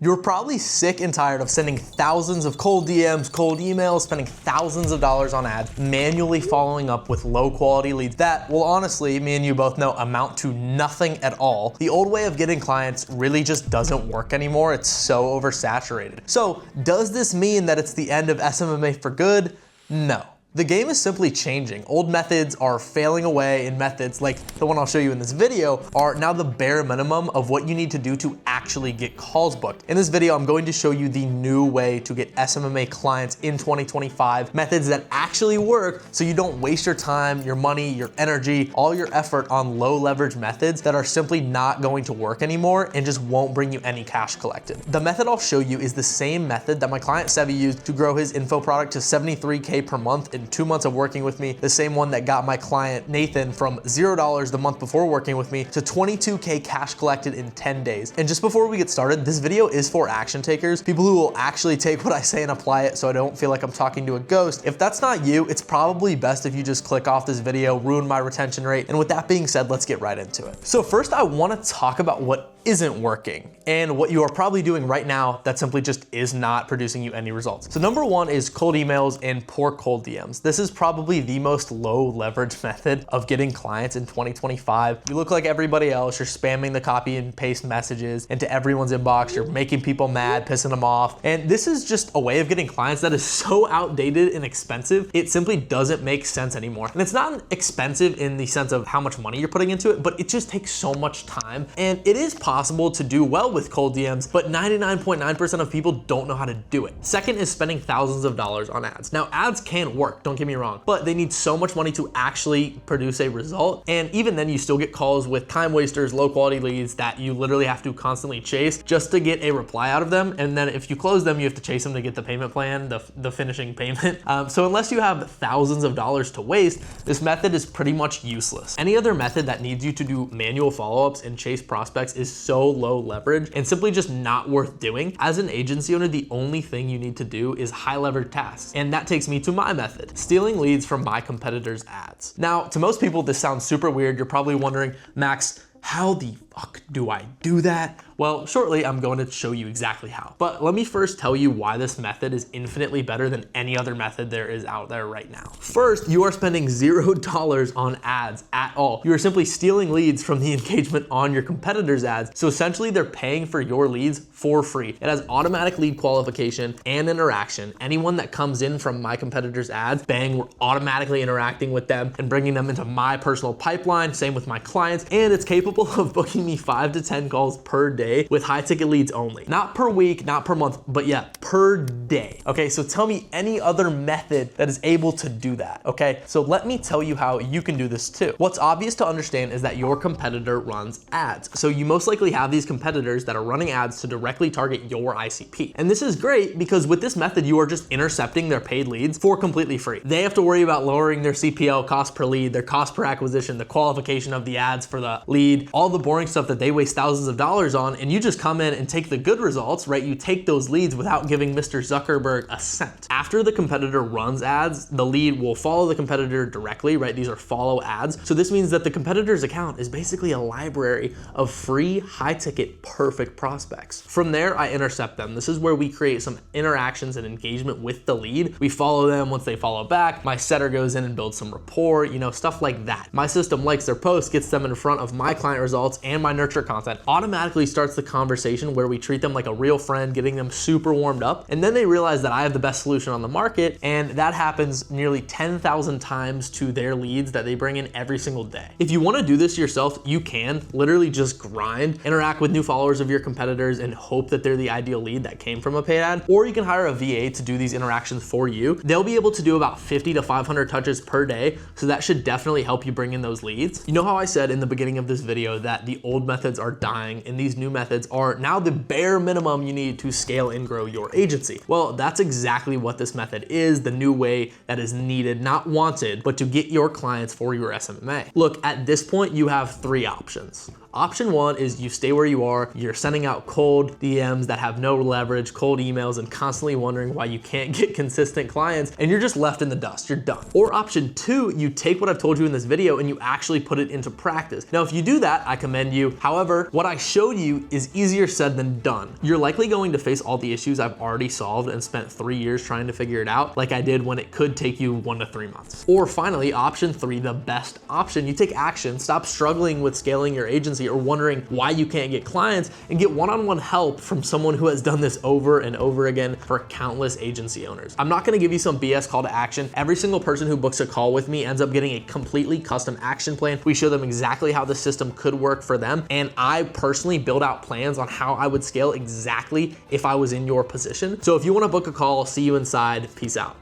You're probably sick and tired of sending thousands of cold DMs, cold emails, spending thousands of dollars on ads, manually following up with low quality leads that, well, honestly, me and you both know, amount to nothing at all. The old way of getting clients really just doesn't work anymore. It's so oversaturated. So does this mean that it's the end of SMMA for good? No. The game is simply changing. Old methods are failing away, and methods like the one I'll show you in this video are now the bare minimum of what you need to do to actually get calls booked. In this video, I'm going to show you the new way to get SMMA clients in 2025, methods that actually work so you don't waste your time, your money, your energy, all your effort on low leverage methods that are simply not going to work anymore and just won't bring you any cash collected. The method I'll show you is the same method that my client Seve used to grow his info product to 73K per month in 2 months of working with me, the same one that got my client Nathan from $0 the month before working with me to 22K cash collected in 10 days. And just before we get started, this video is for action takers, people who will actually take what I say and apply it so I don't feel like I'm talking to a ghost. If that's not you, it's probably best if you just click off this video, ruin my retention rate. And with that being said, let's get right into it. So first, I want to talk about what isn't working and what you are probably doing right now that simply just is not producing you any results. So number one is cold emails and poor cold DMs. This is probably the most low leverage method of getting clients in 2025. You look like everybody else, you're spamming the copy and paste messages into everyone's inbox, you're making people mad, pissing them off. And this is just a way of getting clients that is so outdated and expensive, it simply doesn't make sense anymore. And it's not expensive in the sense of how much money you're putting into it, but it just takes so much time. And it is possible to do well with cold DMs, but 99.9% of people don't know how to do it. Second is spending thousands of dollars on ads. Now, ads can work, don't get me wrong, but they need so much money to actually produce a result. And even then, you still get calls with time wasters, low quality leads that you literally have to constantly chase just to get a reply out of them. And then if you close them, you have to chase them to get the payment plan, the finishing payment. So unless you have thousands of dollars to waste, this method is pretty much useless. Any other method that needs you to do manual follow-ups and chase prospects is so low leverage and simply just not worth doing. As an agency owner, the only thing you need to do is high leverage tasks. And that takes me to my method, stealing leads from my competitors' ads. Now, to most people, this sounds super weird. You're probably wondering, Max, how the fuck do I do that? Well, shortly, I'm going to show you exactly how. But let me first tell you why this method is infinitely better than any other method there is out there right now. First, you are spending $0 on ads at all. You are simply stealing leads from the engagement on your competitors' ads. So essentially, they're paying for your leads for free. It has automatic lead qualification and interaction. Anyone that comes in from my competitors' ads, bang, we're automatically interacting with them and bringing them into my personal pipeline. Same with my clients. And it's capable of booking me 5 to 10 calls per day with high ticket leads only. Not per week, not per month, but yeah, per day. Okay, so tell me any other method that is able to do that, okay? So let me tell you how you can do this too. What's obvious to understand is that your competitor runs ads. So you most likely have these competitors that are running ads to directly target your ICP. And this is great because with this method, you are just intercepting their paid leads for completely free. They have to worry about lowering their CPL, cost per lead, their cost per acquisition, the qualification of the ads for the lead, all the boring stuff that they waste thousands of dollars on, and you just come in and take the good results, right? You take those leads without giving Mr. Zuckerberg a cent. After the competitor runs ads, the lead will follow the competitor directly, right? These are follow ads. So this means that the competitor's account is basically a library of free, high ticket, perfect prospects. From there, I intercept them. This is where we create some interactions and engagement with the lead. We follow them. Once they follow back, my setter goes in and builds some rapport, you know, stuff like that. My system likes their post, gets them in front of my client results, and my nurture content automatically starts the conversation where we treat them like a real friend, getting them super warmed up. And then they realize that I have the best solution on the market. And that happens nearly 10,000 times to their leads that they bring in every single day. If you want to do this yourself, you can literally just grind, interact with new followers of your competitors and hope that they're the ideal lead that came from a paid ad. Or you can hire a VA to do these interactions for you. They'll be able to do about 50 to 500 touches per day. So that should definitely help you bring in those leads. You know how I said in the beginning of this video that the old methods are dying and these new methods are now the bare minimum you need to scale and grow your agency? Well, that's exactly what this method is, the new way that is needed, not wanted, but to get your clients for your SMMA. Look, at this point, you have 3 options. Option 1 is you stay where you are, you're sending out cold DMs that have no leverage, cold emails, and constantly wondering why you can't get consistent clients, and you're just left in the dust, you're done. Or option 2, you take what I've told you in this video and you actually put it into practice. Now, if you do that, I commend you. However, what I showed you is easier said than done. You're likely going to face all the issues I've already solved and spent 3 years trying to figure it out, like I did when it could take you 1 to 3 months. Or finally, option 3, the best option. You take action, stop struggling with scaling your agency or wondering why you can't get clients, and get one-on-one help from someone who has done this over and over again for countless agency owners. I'm not gonna give you some BS call to action. Every single person who books a call with me ends up getting a completely custom action plan. We show them exactly how the system could work for them, and I personally build out plans on how I would scale exactly if I was in your position. So if you wanna book a call, I'll see you inside. Peace out.